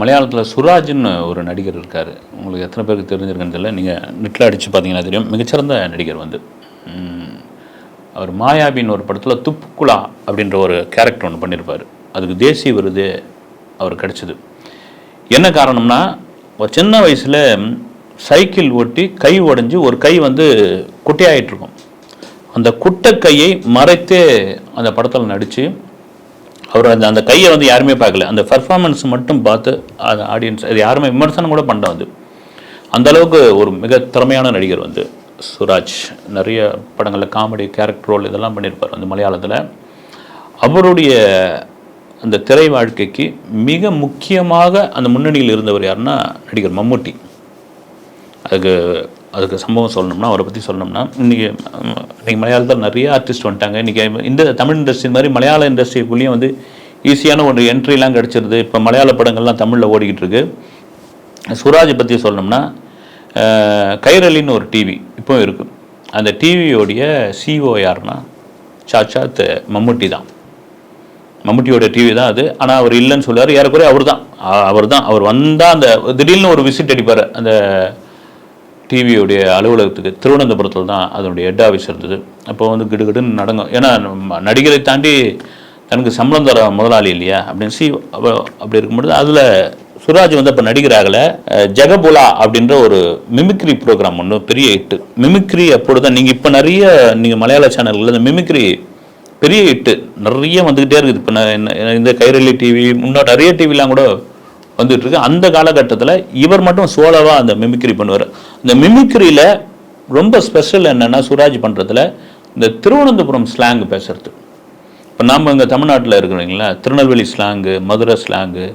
மலையாளத்தில் சுராஜ்னு ஒரு நடிகர் இருக்கார். உங்களுக்கு எத்தனை பேருக்கு தெரிஞ்சிருக்குன்னு தெரியல. நீங்கள் நெட்டில் அடித்து பார்த்தீங்கன்னா தெரியும். மிகச்சிறந்த நடிகர் வந்து அவர் மாயாபின்னு ஒரு படத்தில் துப்புக்குலா அப்படின்ற ஒரு கேரக்டர் ஒன்று பண்ணியிருப்பார். அதுக்கு தேசிய விருது அவர் கிடச்சிது. என்ன காரணம்னா, ஒரு சின்ன வயசில் சைக்கிள் ஓட்டி கை உடஞ்சி ஒரு கை வந்து குட்டையாகிட்டுருக்கும். அந்த குட்டை கையை மறைத்தே அந்த படத்தில் நடித்து அவர் அந்த கையை வந்து யாருமே பார்க்கல. அந்த பர்ஃபார்மன்ஸ் மட்டும் பார்த்து அந்த ஆடியன்ஸ் அது யாருமே விமர்சனம் கூட பண்ண வந்து அந்தளவுக்கு ஒரு மிக திறமையான நடிகர் வந்து சுராஜ். நிறைய படங்களில் காமெடி கேரக்டர் ரோல் இதெல்லாம் பண்ணியிருப்பார் வந்து மலையாளத்தில். அவருடைய அந்த திரை வாழ்க்கைக்கு மிக முக்கியமாக அந்த முன்னணியில் இருந்தவர் யாருன்னா நடிகர் மம்முட்டி. அதுக்கு சம்பவம் சொல்லணும்னா, அவரை பற்றி சொல்லணும்னா, இன்றைக்கி மலையாளத்தில் நிறைய ஆர்டிஸ்ட் வந்துட்டாங்க. இன்றைக்கி இந்த தமிழ் இண்டஸ்ட்ரி மாதிரி மலையாள இண்டஸ்ட்ரிக்குள்ளேயும் வந்து ஈஸியான ஒரு என்ட்ரிலாம் கிடச்சிருது. இப்போ மலையாள படங்கள்லாம் தமிழில் ஓடிக்கிட்டு இருக்கு. சுராஜை பற்றி சொல்லணும்னா, கைரளின்னு ஒரு டிவி இப்போ இருக்குது. அந்த டிவியோடைய சிஓ யாருன்னா சாட்சாத் மம்முட்டி தான். மம்முட்டியோட டிவி தான் அது. ஆனால் அவர் இல்லைன்னு சொல்லுவார். ஏறக்குறைய அவர் வந்தால் அந்த திடீர்னு ஒரு விசிட் அடிப்பார் அந்த டிவியோடைய அலுவலகத்துக்கு. திருவனந்தபுரத்தில் தான் அதனுடைய ஹெட் ஆஃபீஸ் இருந்தது. அப்போ வந்து கிடுகிடுன்னு நடங்கும். ஏன்னா நடிகரை தாண்டி தனக்கு சம்பளம் தர முதலாளி இல்லையா அப்படின்னு அப்படி இருக்கும்போது அதில் சுராஜ் வந்து அப்போ நடிகராகல. ஜெகபுலா அப்படின்ற ஒரு மிமிக்ரி ப்ரோக்ராம் ஒன்று பெரிய ஹிட்டு. மிமிக்ரி அப்பொழுது தான் நீங்கள் இப்போ நீங்கள் மலையாள சேனல்களில் இந்த மிமிக்ரி பெரிய ஹிட்டு நிறைய வந்துக்கிட்டே இருக்குது. இப்போ இந்த கைரளி டிவி முன்னாடி நிறைய டிவிலாம் கூட வந்துட்டு இருக்கு. அந்த காலகட்டத்தில் இவர் மட்டும் சோலோவாக அந்த மிமிக்ரி பண்ணுவார். இந்த மிமிக்ரியில் ரொம்ப ஸ்பெஷல் என்னென்னா, சுராஜ் பண்ணுறதுல இந்த திருவனந்தபுரம் ஸ்லாங் பேசுறது. இப்போ நாம் இங்கே தமிழ்நாட்டில் இருக்கிறீங்களா, திருநெல்வேலி ஸ்லாங்கு, மதுரை ஸ்லாங்கு,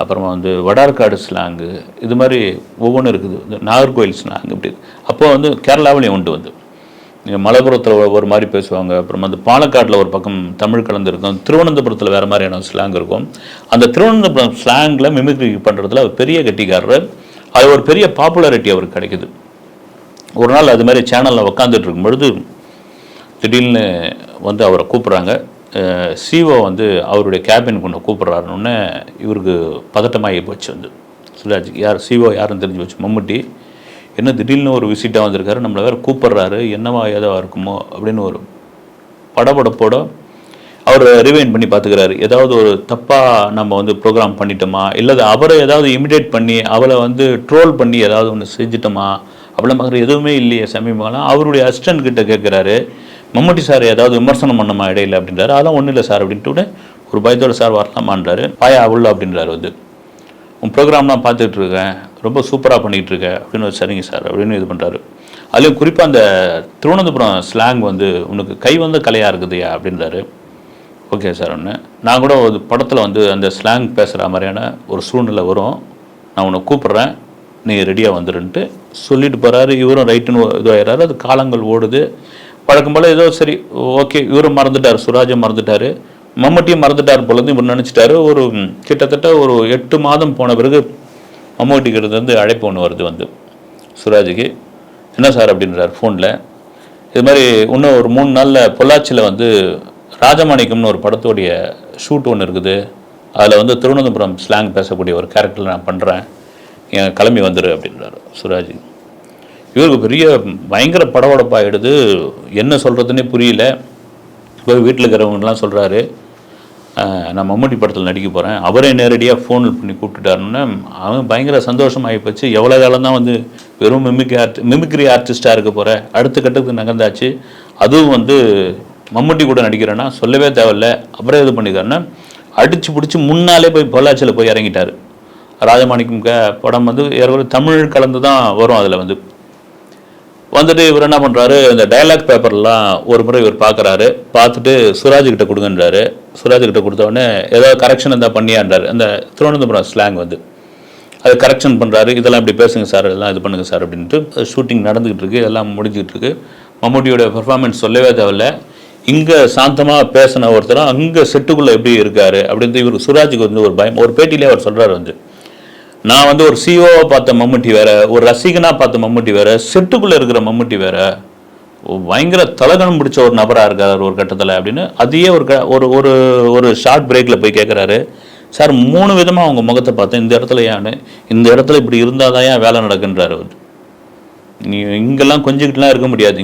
அப்புறமா வந்து வடார்காடு ஸ்லாங்கு, இது மாதிரி ஒவ்வொன்றும் இருக்குது. இந்த நாகர்கோவில் ஸ்லாங் இப்படி. அப்போ வந்து கேரளாவிலையும் உண்டு வந்து மலப்புரத்தில் ஒரு மாதிரி பேசுவாங்க. அப்புறம் அந்த பாலக்காட்டில் ஒரு பக்கம் தமிழ் கலந்துருக்கும். திருவனந்தபுரத்தில் வேறு மாதிரியான ஸ்லாங் இருக்கும். அந்த திருவனந்தபுரம் ஸ்லாங்கில் மிமிக்ரி பண்ணுறதுல அவர் பெரிய கட்டிக்காரர். அது ஒரு பெரிய பாப்புலாரிட்டி அவருக்கு கிடைக்குது. ஒரு நாள் அது மாதிரி சேனலில் உக்காந்துட்டு இருக்கும் பொழுது திடீர்னு வந்து அவரை கூப்பிட்றாங்க. சிஓ வந்து அவருடைய கேபின் கொண்டு கூப்பிட்றாருன்னு இவருக்கு பதட்டமாகி போச்சு வந்து சுராஜ். யார் சிஓ யாருன்னு தெரிஞ்சு போச்சு. மம்முட்டி என்ன திடீர்னு ஒரு விசிட்டாக வந்திருக்காரு, நம்மளை வேறு கூப்பிட்றாரு, என்னவா ஏதோவா இருக்குமோ அப்படின்னு ஒரு படபடப்போட அவர் ரிவைண்ட் பண்ணி பார்த்துக்கிறாரு. ஏதாவது ஒரு தப்பாக நம்ம வந்து ப்ரோக்ராம் பண்ணிட்டோமா, இல்லை அவரை ஏதாவது இமிடேட் பண்ணி அவளை வந்து ட்ரோல் பண்ணி ஏதாவது ஒன்று செஞ்சிட்டோமா அப்படிலாம் பார்க்குற எதுவுமே இல்லையே சமீபமாக. அவருடைய அசிஸ்டன்ட் கிட்ட கேட்குறாரு, மம்முட்டி சார் ஏதாவது விமர்சனம் பண்ணமா இடையில அப்படின்றாரு. அதெல்லாம் ஒன்றும் இல்லை சார் அப்படின்ட்டு ஒரு பயத்தோட சார் வரலாமான்றாரு. பாயா உள்ள அப்படின்றாரு வந்து, உன் ப்ரோக்ராம்லாம் பார்த்துட்ருக்கேன், ரொம்ப சூப்பராக பண்ணிகிட்ருக்க அப்படின்னு. சரிங்க சார் அப்படின்னு இது பண்ணுறாரு. அதுலேயும் குறிப்பாக அந்த திருவனந்தபுரம் ஸ்லாங் வந்து உனக்கு கை வந்து கலையாக இருக்குதுயா அப்படின்றாரு. Okay sir. ஒன்று நான் கூட ஒரு படத்தில் வந்து அந்த ஸ்லாங் பேசுகிற மாதிரியான ஒரு சூழ்நிலை வரும், நான் உன்னை கூப்பிட்றேன், நீ ரெடியாக வந்துருன்ட்டு சொல்லிட்டு போகிறாரு. இவரும் ரைட்டுன்னு இதுவாகிறாரு. அது காலங்கள் ஓடுது. வழக்கம் போல் ஏதோ சரி ஓகே, இவரும் மறந்துட்டார், சுராஜும் மறந்துட்டார், மம்முட்டியும் மறந்துட்டார் போல இவர் நினச்சிட்டாரு. ஒரு கிட்டத்தட்ட ஒரு 8 மாதம் போன பிறகு மம்முட்டிக்கிறது வந்து அழைப்பு ஒன்று வருது வந்து சுராஜுக்கு. என்ன சார் அப்படின்றார் ஃபோனில். இது மாதிரி இன்னும் ஒரு 3 நாளில் பொள்ளாச்சியில் வந்து ராஜமாணிக்கம்னு ஒரு படத்தோடைய ஷூட் ஒன்று இருக்குது. அதில் வந்து திருவனந்தபுரம் ஸ்லாங் பேசக்கூடிய ஒரு கேரக்டர் நான் பண்ணுறேன், என் கிளம்பி வந்துடு அப்படின்றாரு சுராஜ். இவருக்கு பெரிய பயங்கர படபடப்பாகிடுது. என்ன சொல்கிறதுனே புரியல. இப்போ வீட்டில் இருக்கிறவங்கலாம் சொல்கிறாரு, நான் மம்முட்டி படத்தில் நடிக்க போகிறேன், அவரே நேரடியாக ஃபோன் பண்ணி கூப்பிட்டுட்டாருன்னு அவன் பயங்கர சந்தோஷமாகி போச்சு. எவ்வளோ காலம் தான் வந்து வெறும் மிமிக்ரி ஆர்டிஸ்ட்டாக இருக்க போகிற, அடுத்த கட்டத்துக்கு நகர்ந்தாச்சு. அதுவும் வந்து மம்முட்டி கூட நடிக்கிறேன்னா சொல்லவே தேவையில்ல. அப்புறம் இது பண்ணிக்காருன்னா அடித்து பிடிச்சி முன்னாலே போய் பொள்ளாச்சியில் போய் இறங்கிட்டார். ராஜமாணிக்கம் படம் வந்து தமிழ் கலந்து தான் வரும். அதில் வந்துட்டு இவர் என்ன பண்ணுறாரு, இந்த டைலாக் பேப்பர்லாம் ஒரு முறை இவர் பார்க்குறாரு. பார்த்துட்டு சுராஜ்கிட்ட கொடுங்கன்றாரு. சுராஜ்கிட்ட கொடுத்தோடனே ஏதாவது கரெக்ஷன் இருந்தால் பண்ணியான்றார். அந்த திருவனந்தபுரம் ஸ்லாங் வந்து அது கரெக்ஷன் பண்ணுறாரு. இதெல்லாம் இப்படி பேசுங்க சார், இதெல்லாம் இது பண்ணுங்கள் சார் அப்படின்ட்டு. ஷூட்டிங் நடந்துக்கிட்டு இருக்குது, எல்லாம் முடிஞ்சிக்கிட்டு இருக்குது. மம்முட்டியோட பெர்ஃபார்மன்ஸ் சொல்லவே தேவையில்ல. இங்கே சாந்தமாக பேசின ஒருத்தரும் அங்கே செட்டுக்குள்ளே எப்படி இருக்கார் அப்படின்ட்டு இவர் சுராஜுக்கு வந்து ஒரு பயம். ஒரு பேட்டியிலே அவர் சொல்கிறார் வந்து, நான் வந்து ஒரு சிஓவை பார்த்த மம்முட்டி வேற, ஒரு ரசிகனாக பார்த்த மம்முட்டி வேற, செட்டுக்குள்ளே இருக்கிற மம்முட்டி வேற, பயங்கர தலகணம் பிடிச்ச ஒரு நபராக இருக்கார் ஒரு கட்டத்தில் அப்படின்னு. அதையே ஒரு ஷார்ட் பிரேக்கில் போய் கேட்குறாரு. சார் 3 விதமாக அவங்க முகத்தை பார்த்தேன். இந்த இடத்துல ஏன்னு, இந்த இடத்துல இப்படி இருந்தால் தான் ஏன் வேலை நடக்குன்றாரு அவர். நீ இங்கெல்லாம் கொஞ்சிக்கிட்டுலாம் இருக்க முடியாது.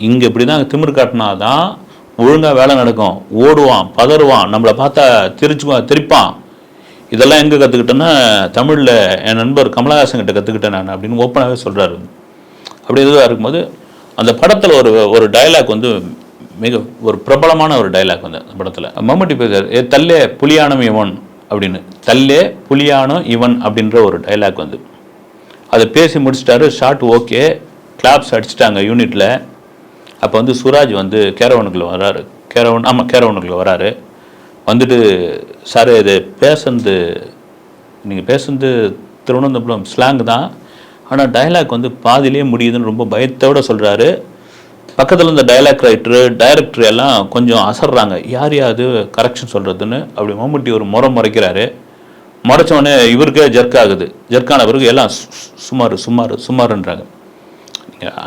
இங்கே இப்படி தான் திமிர் காட்டினா தான் ஒழுங்காக வேலை நடக்கும். ஓடுவான், பதறுவான், நம்மளை பார்த்தா திரிப்பான். இதெல்லாம் எங்கே கற்றுக்கிட்டேன்னா தமிழில் என் நண்பர் கமலஹாசன் கிட்ட கற்றுக்கிட்டேன் நான் அப்படின்னு ஓப்பனாகவே சொல்கிறாரு. அப்படி இதுவாக இருக்கும்போது அந்த படத்தில் ஒரு டைலாக் வந்து மிக ஒரு பிரபலமான ஒரு டைலாக் வந்து அந்த படத்தில் மம்முட்டி பேசுறாரு, தல்லே புலியானம் இவன் அப்படின்னு. தல்லே புலியானம் இவன் அப்படின்ற ஒரு டைலாக் வந்து அதை பேசி முடிச்சிட்டாரு. ஷார்ட் ஓகே, கிளாப்ஸ் அடிச்சிட்டாங்க யூனிட்டில். அப்போ வந்து சுராஜ் வந்து கேரவனுக்குள்ளே வராரு. கேரவனுக்குள்ளே வராரு. வந்துட்டு சார் இது நீங்கள் பேசுனது திருவனந்தபுரம் ஸ்லாங் தான், ஆனால் டைலாக் வந்து பாதிலே முடியுதுன்னு ரொம்ப பயத்தோடு சொல்கிறாரு. பக்கத்தில் இருந்த டைரக்டர் எல்லாம் கொஞ்சம் அசர்றாங்க. யாரையாவது கரெக்ஷன் சொல்கிறதுன்னு. அப்படி மம்முட்டி ஒரு முறைக்கிறாரு. முறைச்சோடனே இவருக்கே ஜர்க்கான பிறகு எல்லாம் சுமாருன்றாங்க.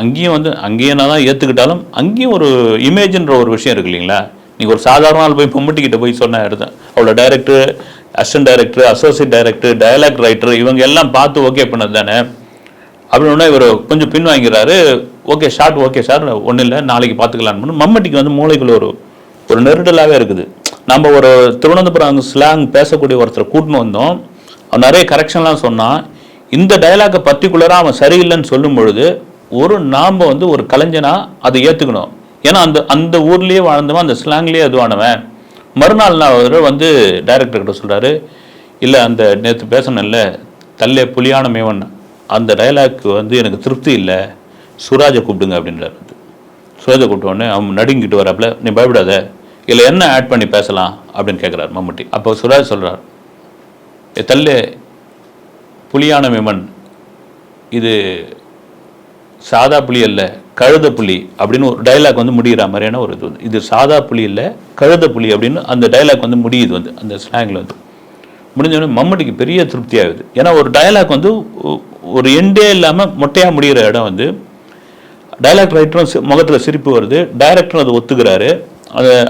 அங்கேயும் வந்து அங்கேயும் நான் தான் ஏற்றுக்கிட்டாலும் அங்கேயும் ஒரு இமேஜின்ற ஒரு விஷயம் இருக்கு இல்லைங்களா. நீங்கள் ஒரு சாதாரண ஆள் போய் மம்முட்டிக்கிட்ட போய் சொன்ன எடுத்தேன், அவ்வளோ director, assistant director, associate director, dialogue writer இவங்க எல்லாம் பார்த்து ஓகே பண்ணது தானே. அப்படின்னா இவர் கொஞ்சம் பின் வாங்கிறாரு. ஓகே ஷார்ட் ஓகே சார், ஒன்றும் இல்லை, நாளைக்கு பார்த்துக்கலான்னு. மம்முட்டிக்கு வந்து மூளைக்குள்ள ஒரு நெருடலாகவே இருக்குது. நம்ம ஒரு திருவனந்தபுரம் ஸ்லாங் பேசக்கூடிய ஒருத்தரை கூட்டின்னு வந்தோம். அவன் நிறைய கரெக்ஷன்லாம் சொன்னான். இந்த டைலாக்கை பர்டிகுலராக அவன் சரியில்லைன்னு சொல்லும் பொழுது நாம் வந்து ஒரு கலைஞனாக அதை ஏற்றுக்கணும். ஏன்னா அந்த ஊர்லேயே வாழ்ந்தவன், அந்த ஸ்லாங்லேயே அதுவானவன். மறுநாள் நான் அவர் வந்து டைரக்டர்கிட்ட சொல்கிறாரு, இல்லை அந்த நேற்று பேசணும்ல தல்லே புலியான மேவன் அந்த டைலாக் வந்து எனக்கு திருப்தி இல்லை, சுராஜை கூப்பிடுங்க அப்படின்றார். சுராஜை கூப்பிட்டோடனே அவன் நடுங்கிட்டு வராப்புல, நீ பயப்படாத, இல்லை என்ன ஆட் பண்ணி பேசலாம் அப்படின்னு கேட்குறாரு மம்முட்டி. அப்போ சுராஜ் சொல்கிறார், தல்லே புலியான மேமன் இது சாதா புலி அல்ல கழுத புலி அப்படின்னு ஒரு டைலாக் வந்து முடிகிற மாதிரியான ஒரு இது சாதா புலி இல்லை கழுத புலி அப்படின்னு அந்த டைலாக் வந்து முடியுது வந்து அந்த ஸ்லாங்கில் வந்து முடிஞ்சோடனே மம்முட்டிக்கு பெரிய திருப்தி ஆகுது. ஏன்னா ஒரு டைலாக் வந்து ஒரு எண்டே இல்லாமல் மொட்டையாக முடிகிற இடம் வந்து டைலாக் ரைட்டரும் முகத்தில் சிரிப்பு வருது, டைரக்டரும் அதை ஒத்துக்கிறாரு.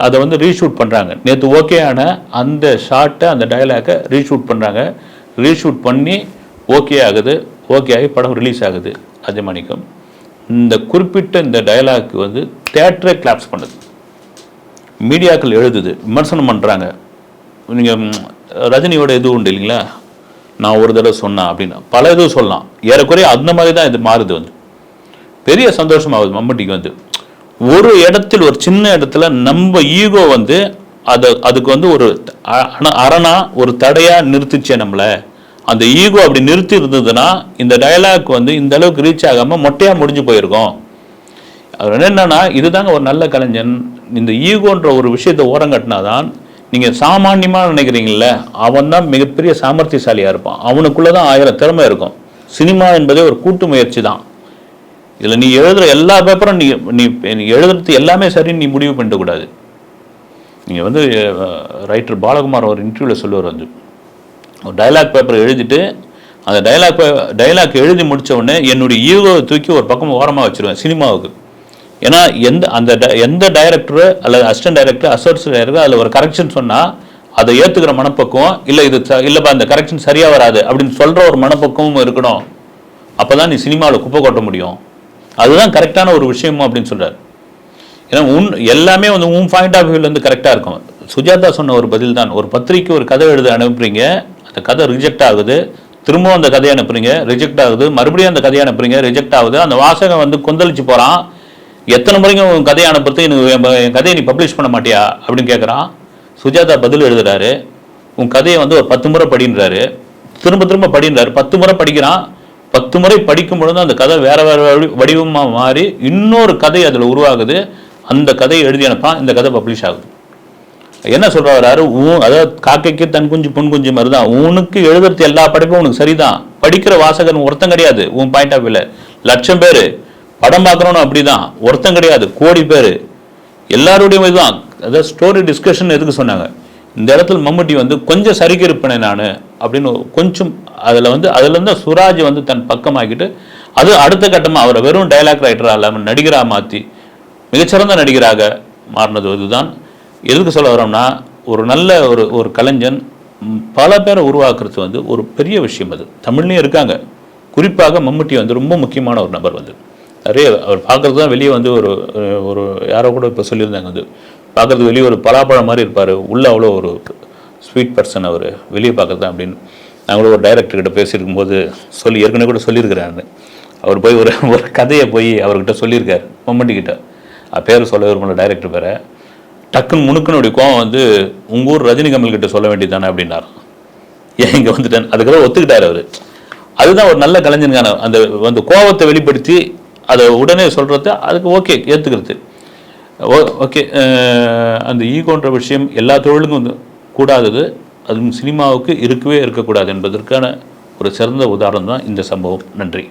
அதை வந்து ரீஷூட் பண்ணுறாங்க. நேற்று ஓகேயான அந்த ஷார்ட்டை அந்த டைலாக்கை ரீஷூட் பண்ணுறாங்க. ரீஷூட் பண்ணி ஓகே ஆகுது. ஓகே ஆகி படம் ரிலீஸ் ஆகுது. அஜமாணிக்கம் இந்த குறிப்பிட்ட இந்த டைலாக் வந்து தியேட்டரே கிளாப்ஸ் பண்ணுது, மீடியாக்கள் எழுதுது, விமர்சனம் பண்ணுறாங்க. நீங்கள் ரஜினியோட இது உண்டு இல்லைங்களா, நான் ஒரு தடவை சொன்னேன் அப்படின்னு பல இதுவும் சொல்லலாம். ஏறக்குறைய அந்த மாதிரி தான் இது மாறுது வந்து. பெரிய சந்தோஷமாகுது மம்முட்டிக்கு வந்து. ஒரு இடத்தில் ஒரு சின்ன இடத்துல நம்ம ஈகோ வந்து அதுக்கு வந்து ஒரு அரணா ஒரு தடையாக நிறுத்திச்சே நம்மளை. அந்த ஈகோ அப்படி நிறுத்தி இருந்ததுன்னா இந்த டைலாக் வந்து இந்த அளவுக்கு ரீச் ஆகாமல் மொட்டையாக முடிஞ்சு போயிருக்கோம். அது என்னன்னா இதுதாங்க ஒரு நல்ல கலைஞன். இந்த ஈகோன்ற ஒரு விஷயத்தை ஓரங்கட்டினாதான். நீங்கள் சாமானியமாக நினைக்கிறீங்கள, அவன் தான் மிகப்பெரிய சாமர்த்தியசாலியாக இருப்பான். அவனுக்குள்ளே தான் 1000 திறமை இருக்கும். சினிமா என்பதே ஒரு கூட்டு முயற்சி தான். இதில் நீ எழுதுகிற எல்லா பேப்பரும் நீ எழுதுறது எல்லாமே சரின்னு நீ முடிவு பண்ணிடக்கூடாது. நீங்கள் வந்து ரைட்டர் பாலகுமார் ஒரு இன்டர்வியூவில் சொல்லுவார் வந்து, ஒரு டைலாக் பேப்பர் எழுதிட்டு அந்த டைலாக் எழுதி முடித்த உடனே என்னுடைய ஈகோவை தூக்கி ஒரு பக்கம் ஓரமாக வச்சுருவேன் சினிமாவுக்கு. ஏன்னா எந்த டைரக்டரு அல்லது அசிஸ்டன்ட் டைரக்டர், அசோசியேட் டைரக்டர் அதில் ஒரு கரெக்ஷன் சொன்னால் அதை ஏற்றுக்கிற மனப்பக்குவம், இல்லைப்பா இந்த கரெக்ஷன் சரியாக வராது அப்படின்னு சொல்கிற ஒரு மனப்பக்குவம் இருக்கணும். அப்போ தான் நீ சினிமாவில் குப்பை கொட்ட முடியும். அதுதான் கரெக்டான ஒரு விஷயமும் அப்படின்னு சொல்கிறார். ஏன்னா எல்லாமே வந்து பாயிண்ட் ஆஃப் வியூலேருந்து கரெக்டாக இருக்கும். சுஜாதா சொன்ன ஒரு பதில் தான், ஒரு பத்திரிக்கை ஒரு கதை எழுத அனுப்புறீங்க, அந்த கதை ரிஜெக்ட் ஆகுது, திரும்பவும் அந்த கதையை அனுப்புறீங்க, ரிஜெக்ட் ஆகுது, மறுபடியும் அந்த கதையை அனுப்புறீங்க, ரிஜெக்ட் ஆகுது. அந்த வாசகம் வந்து கொந்தளிச்சு போகிறான். எத்தனை முறைக்கும் உன் கதையை அனுப்புறது, என் கதையை நீ பப்ளிஷ் பண்ண மாட்டியா அப்படின்னு கேட்குறான். சுஜாதா பதில் எழுதுறாரு, உன் கதையை வந்து ஒரு 10 முறை படின்றாரு, திரும்ப படின்றாரு. 10 முறை படிக்கிறான். 10 முறை படிக்கும் பொழுது அந்த கதை வேற வடிவமாக மாறி இன்னொரு கதை அதில் உருவாகுது. அந்த கதையை எழுதி அனுப்பான், இந்த கதை பப்ளிஷ் ஆகுது. என்ன சொல்றாரு, அதாவது காக்கைக்கு தன் குஞ்சு பொன் குஞ்சு மாதிரி தான். உனக்கு எழுதுறது எல்லா படைப்பும் உனக்கு சரிதான், படிக்கிற வாசகன் ஒருத்தம் கிடையாது. உன் பாயிண்ட் ஆஃப் வியூல 1,00,000 பேர் படம் பார்க்குறோன்னு அப்படிதான், ஒருத்தம் கிடையாது, கோடி பேர் எல்லாருடையும் இதுதான். அதாவது ஸ்டோரி டிஸ்கஷன் எதுக்கு சொன்னாங்க, இந்த இடத்துல மம்முட்டி வந்து கொஞ்சம் சரிக்கு இருப்பேன் நான் அப்படின்னு கொஞ்சம் அதுலேருந்து சுராஜ் வந்து தன் பக்கமாக்கிட்டு அது அடுத்த கட்டமாக அவரை வெறும் டைலாக் ரைட்டராக இல்லாமல் நடிகராக மாற்றி மிகச்சிறந்த நடிகராக மாறினது. இதுதான் எதுக்கு சொல்ல வரோம்னா, ஒரு நல்ல ஒரு கலைஞன் பல பேரை உருவாக்குறது வந்து ஒரு பெரிய விஷயம். அது தமிழ்லேயும் இருக்காங்க. குறிப்பாக மம்முட்டி வந்து ரொம்ப முக்கியமான ஒரு நபர். வந்து நிறைய அவர் பார்க்குறது தான் வெளியே வந்து ஒரு ஒரு யாரோ கூட இப்போ சொல்லியிருந்தாங்க, வந்து பார்க்குறது வெளியே ஒரு பலாப்பழம் மாதிரி இருப்பார், உள்ளே அவ்வளோ ஒரு ஸ்வீட் பர்சன் அவர், வெளியே பார்க்குறது தான் அப்படின்னு. நாங்களும் ஒரு டைரக்டர்கிட்ட பேசியிருக்கும்போது ஏற்கனவே கூட சொல்லியிருக்கிறாரு. அவர் போய் ஒரு ஒரு கதையை போய் அவர்கிட்ட சொல்லியிருக்காரு, மம்முட்டிக்கிட்ட. பேர் சொல்ல விரும்பல, டைரக்டர் பேரை. டக்குன்னு முணுக்குனுடைய கோவம் வந்து, உங்கள் ஊர் ரஜினிகமல் கிட்ட சொல்ல வேண்டியது தானே அப்படின்னார். ஏன் இங்கே வந்துட்டேன், அதுக்கெல்லாம் ஒத்துக்கிட்டார் அவர். அதுதான் ஒரு நல்ல கலைஞனுக்கான அந்த கோபத்தை வெளிப்படுத்தி அதை உடனே சொல்கிறது, அதுக்கு ஓகே ஏற்றுக்கிறது. ஓகே, அந்த ஈகோன்ற விஷயம் எல்லா தொழிலுக்கும் வந்து கூடாதது, அதுவும் சினிமாவுக்கு இருக்கவே இருக்கக்கூடாது என்பதற்கான ஒரு சிறந்த உதாரணம் தான் இந்த சம்பவம். நன்றி.